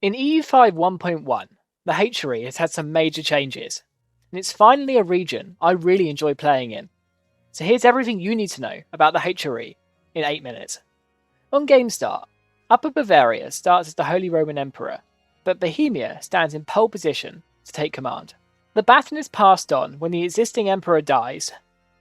In EU5 1.1, the HRE has had some major changes, and it's finally a region I really enjoy playing in. So here's everything you need to know about the HRE in 8 minutes. On game start, Upper Bavaria starts as the Holy Roman Emperor, but Bohemia stands in pole position to take command. The baton is passed on when the existing emperor dies,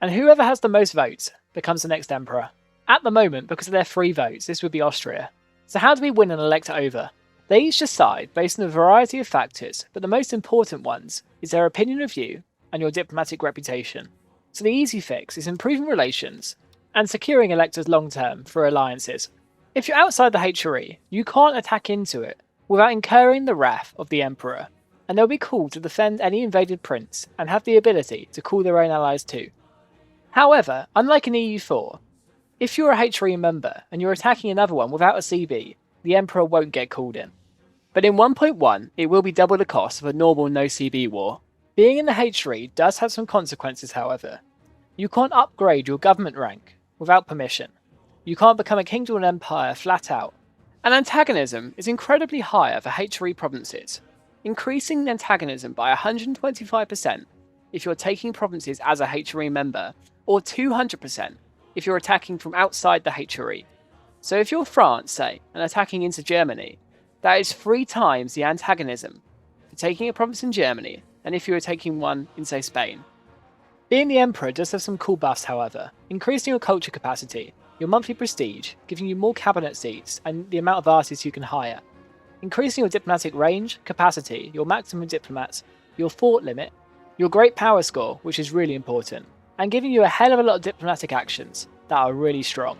and whoever has the most votes becomes the next emperor. At the moment, because of their 3 votes, this would be Austria. So how do we win and elect over? They each decide based on a variety of factors, but the most important ones is their opinion of you and your diplomatic reputation. So the easy fix is improving relations and securing electors long term through alliances. If you're outside the HRE, you can't attack into it without incurring the wrath of the emperor, and they'll be called to defend any invaded prince and have the ability to call their own allies too. However, unlike in EU4, if you're a HRE member and you're attacking another one without a CB, the Emperor won't get called in. But in 1.1, it will be double the cost of a normal no CB war. Being in the HRE does have some consequences, however. You can't upgrade your government rank without permission. You can't become a kingdom or empire flat out. And antagonism is incredibly higher for HRE provinces, increasing antagonism by 125% if you're taking provinces as a HRE member, or 200% if you're attacking from outside the HRE. So if you're France, say, and attacking into Germany, that is 3 times the antagonism for taking a province in Germany than if you were taking one in, say, Spain. Being the Emperor does have some cool buffs, however, increasing your culture capacity, your monthly prestige, giving you more cabinet seats and the amount of artists you can hire, increasing your diplomatic range, capacity, your maximum diplomats, your fort limit, your great power score, which is really important, and giving you a hell of a lot of diplomatic actions that are really strong.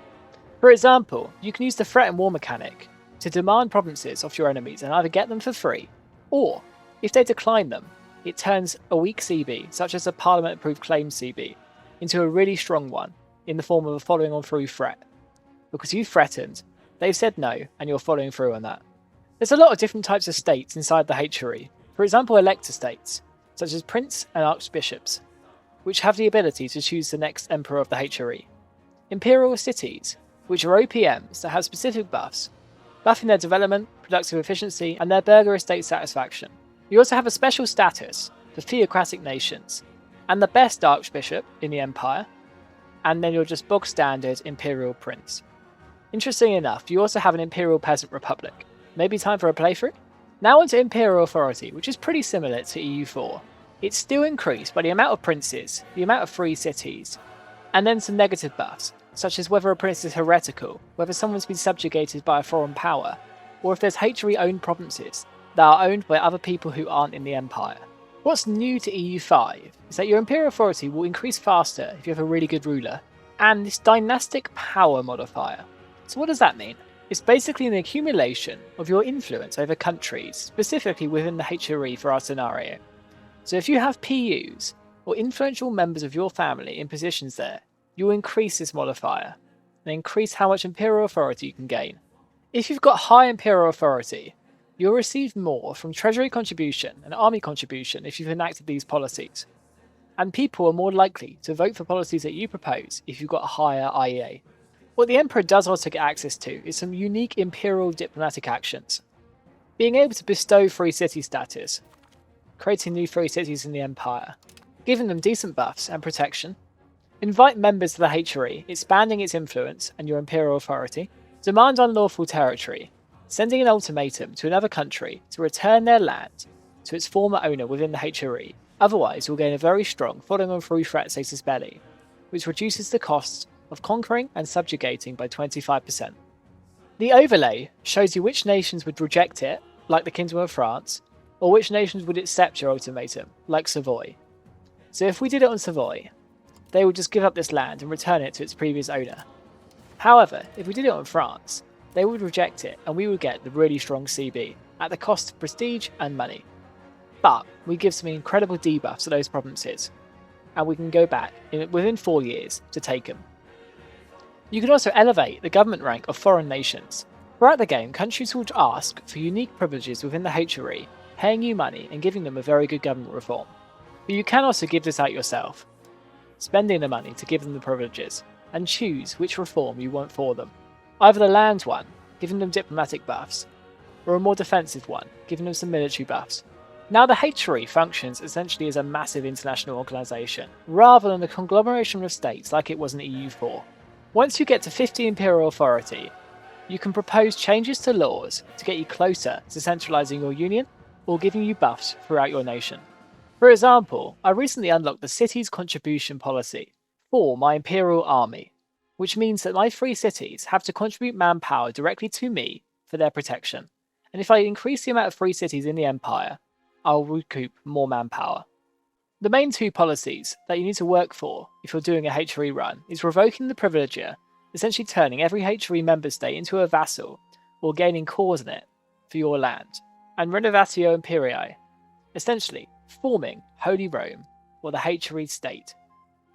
For example, you can use the threat and war mechanic to demand provinces off your enemies and either get them for free, or, if they decline them, it turns a weak CB, such as a Parliament-approved claim CB, into a really strong one, in the form of a following on through threat. Because you threatened, they've said no, and you're following through on that. There's a lot of different types of states inside the HRE, for example elector states, such as prince and archbishops, which have the ability to choose the next emperor of the HRE. Imperial cities, which are OPMs that have specific buffs, buffing their development, productive efficiency, and their burger estate satisfaction. You also have a special status for theocratic nations, and the best archbishop in the empire, and then you're just bog standard imperial prince. Interestingly enough, you also have an imperial peasant republic. Maybe time for a playthrough? Now onto imperial authority, which is pretty similar to EU4. It's still increased by the amount of princes, the amount of free cities, and then some negative buffs, such as whether a prince is heretical, whether someone's been subjugated by a foreign power, or if there's HRE-owned provinces that are owned by other people who aren't in the empire. What's new to EU5 is that your imperial authority will increase faster if you have a really good ruler, and this dynastic power modifier. So what does that mean? It's basically an accumulation of your influence over countries, specifically within the HRE for our scenario. So if you have PUs, or influential members of your family in positions there, you'll increase this modifier, and increase how much imperial authority you can gain. If you've got high imperial authority, you'll receive more from treasury contribution and army contribution if you've enacted these policies. And people are more likely to vote for policies that you propose if you've got a higher IEA. What the Emperor does also get access to is some unique imperial diplomatic actions. Being able to bestow free city status, creating new free cities in the Empire, giving them decent buffs and protection, invite members to the HRE, expanding its influence and your imperial authority, demand unlawful territory, sending an ultimatum to another country to return their land to its former owner within the HRE, otherwise you'll gain a very strong following on through threat status belly, which reduces the cost of conquering and subjugating by 25%. The overlay shows you which nations would reject it, like the Kingdom of France, or which nations would accept your ultimatum, like Savoy. So if we did it on Savoy, they would just give up this land and return it to its previous owner. However, if we did it on France, they would reject it and we would get the really strong CB at the cost of prestige and money. But we give some incredible debuffs to those provinces, and we can go back within 4 years to take them. You can also elevate the government rank of foreign nations. Throughout the game, countries will ask for unique privileges within the HRE, paying you money and giving them a very good government reform. But you can also give this out yourself, spending the money to give them the privileges, and choose which reform you want for them. Either the land one, giving them diplomatic buffs, or a more defensive one, giving them some military buffs. Now the HRE functions essentially as a massive international organisation, rather than a conglomeration of states like it was in EU4. Once you get to 50 imperial authority, you can propose changes to laws to get you closer to centralising your union, or giving you buffs throughout your nation. For example, I recently unlocked the city's contribution policy for my imperial army, which means that my 3 cities have to contribute manpower directly to me for their protection, and if I increase the amount of free cities in the empire, I'll recoup more manpower. The main 2 policies that you need to work for if you're doing a HRE run is revoking the privilegia, essentially turning every HRE member state into a vassal or gaining cores in it for your land, and Renovatio Imperii, essentially forming Holy Rome, or the HRE state,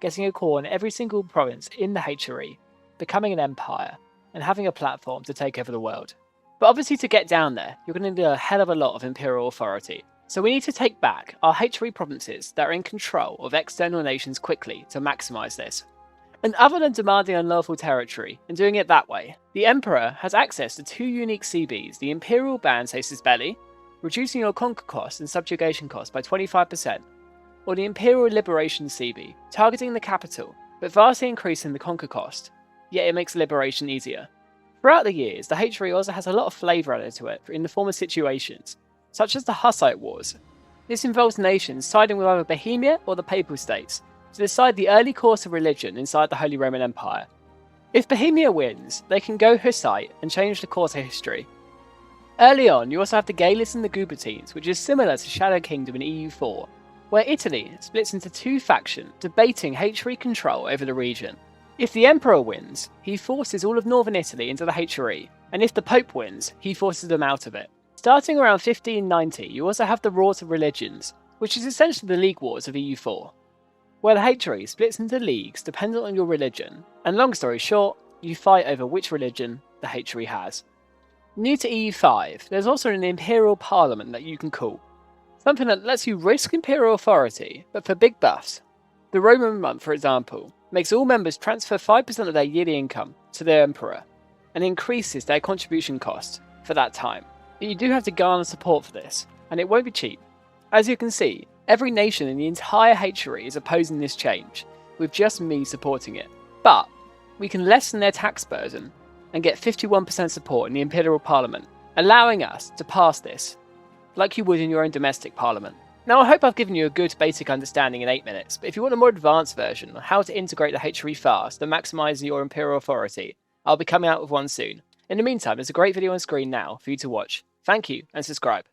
getting a core in every single province in the HRE, becoming an empire, and having a platform to take over the world. But obviously to get down there, you're going to need a hell of a lot of imperial authority. So we need to take back our HRE provinces that are in control of external nations quickly to maximise this. And other than demanding unlawful territory and doing it that way, the Emperor has access to 2 unique CBs, the Imperial Ban Saesis Belli, reducing your conquer cost and subjugation cost by 25%, or the Imperial Liberation CB, targeting the capital, but vastly increasing the conquer cost, yet it makes liberation easier. Throughout the years, the HRE also has a lot of flavour added to it in the form of situations, such as the Hussite Wars. This involves nations siding with either Bohemia or the Papal States to decide the early course of religion inside the Holy Roman Empire. If Bohemia wins, they can go Hussite and change the course of history. Early on, you also have the Gaelists and the Gubertines, which is similar to Shadow Kingdom in EU4, where Italy splits into 2 factions debating HRE control over the region. If the Emperor wins, he forces all of northern Italy into the HRE, and if the Pope wins, he forces them out of it. Starting around 1590, you also have the Wars of Religions, which is essentially the League Wars of EU4, where the HRE splits into leagues dependent on your religion, and long story short, you fight over which religion the HRE has. New to EU5, there's also an Imperial Parliament that you can call, something that lets you risk imperial authority, but for big buffs. The Roman month, for example, makes all members transfer 5% of their yearly income to their Emperor, and increases their contribution cost for that time. But you do have to garner support for this, and it won't be cheap. As you can see, every nation in the entire HRE is opposing this change, with just me supporting it. But we can lessen their tax burden and get 51% support in the Imperial Parliament, allowing us to pass this, like you would in your own domestic parliament. Now I hope I've given you a good basic understanding in 8 minutes, but if you want a more advanced version on how to integrate the HRE fast and maximise your imperial authority, I'll be coming out with one soon. In the meantime, there's a great video on screen now for you to watch. Thank you and subscribe.